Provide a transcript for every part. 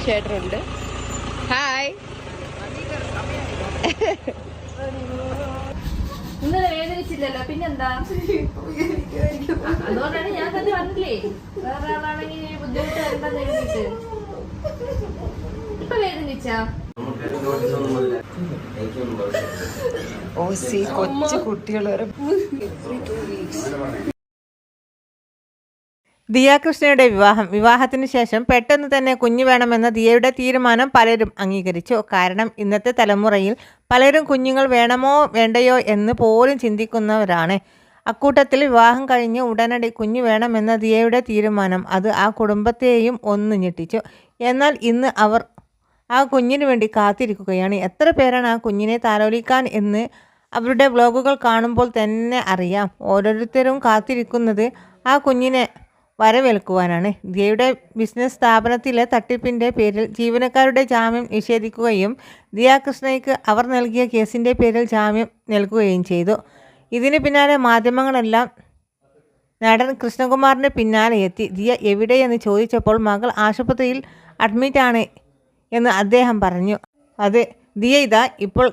ചേട്ടനുണ്ട്. ഹായ്. ഇന്നലെ വേദനിച്ചില്ലല്ലോ, പിന്നെന്താ? അതുകൊണ്ടാണ് ഞാൻ തന്നെ പറഞ്ഞില്ലേ വേറെ ആളാണെങ്കിൽ ബുദ്ധിമുട്ട് വരണ്ടെന്ന് എഴുതിയിട്ട്. ഇപ്പൊ വേദനിച്ചാ കൊച്ചു കുട്ടികൾ ദിയാകൃഷ്ണയുടെ വിവാഹത്തിന് ശേഷം പെട്ടെന്ന് തന്നെ കുഞ്ഞു വേണമെന്ന ദിയയുടെ തീരുമാനം പലരും അംഗീകരിച്ചു. കാരണം ഇന്നത്തെ തലമുറയിൽ പലരും കുഞ്ഞുങ്ങൾ വേണമോ വേണ്ടയോ എന്ന് പോലും ചിന്തിക്കുന്നവരാണ്. അക്കൂട്ടത്തിൽ വിവാഹം കഴിഞ്ഞ് ഉടനടി കുഞ്ഞു വേണമെന്ന ദിയയുടെ തീരുമാനം അത് ആ കുടുംബത്തെയും ഒന്ന് ഞെട്ടിച്ചു. എന്നാൽ ഇന്ന് അവർ ആ കുഞ്ഞിന് വേണ്ടി കാത്തിരിക്കുകയാണ്. എത്ര പേരാണ് ആ കുഞ്ഞിനെ താലോലിക്കാൻ എന്ന് അവരുടെ വ്ലോഗുകൾ കാണുമ്പോൾ തന്നെ അറിയാം. ഓരോരുത്തരും കാത്തിരിക്കുന്നത് ആ കുഞ്ഞിനെ വരവേൽക്കുവാനാണ്. ദിയയുടെ ബിസിനസ് സ്ഥാപനത്തിലെ തട്ടിപ്പിൻ്റെ പേരിൽ ജീവനക്കാരുടെ ജാമ്യം നിഷേധിക്കുകയും ദിയാകൃഷ്ണയ്ക്ക് അവർ നൽകിയ കേസിൻ്റെ പേരിൽ ജാമ്യം നൽകുകയും ചെയ്തു. ഇതിന് പിന്നാലെ മാധ്യമങ്ങളെല്ലാം നടൻ കൃഷ്ണകുമാറിൻ്റെ പിന്നാലെ എത്തി. ദിയ എവിടെയെന്ന് ചോദിച്ചപ്പോൾ മകൾ ആശുപത്രിയിൽ അഡ്മിറ്റാണ് എന്ന് അദ്ദേഹം പറഞ്ഞു. അത് ദിയ ഇതാ ഇപ്പോൾ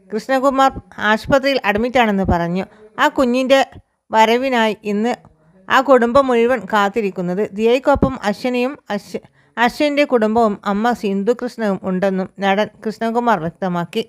കൃഷ്ണകുമാർ ആശുപത്രിയിൽ അഡ്മിറ്റാണെന്ന് പറഞ്ഞു. ആ കുഞ്ഞിൻ്റെ വരവിനായി ഇന്ന് ആ കുടുംബം മുഴുവൻ കാത്തിരിക്കുന്നത്. ദിയയ്ക്കൊപ്പം അശ്വനിയും അശ്വിൻ്റെ കുടുംബവും അമ്മ സിന്ധു കൃഷ്ണവും ഉണ്ടെന്നും നടൻ കൃഷ്ണകുമാർ വ്യക്തമാക്കി.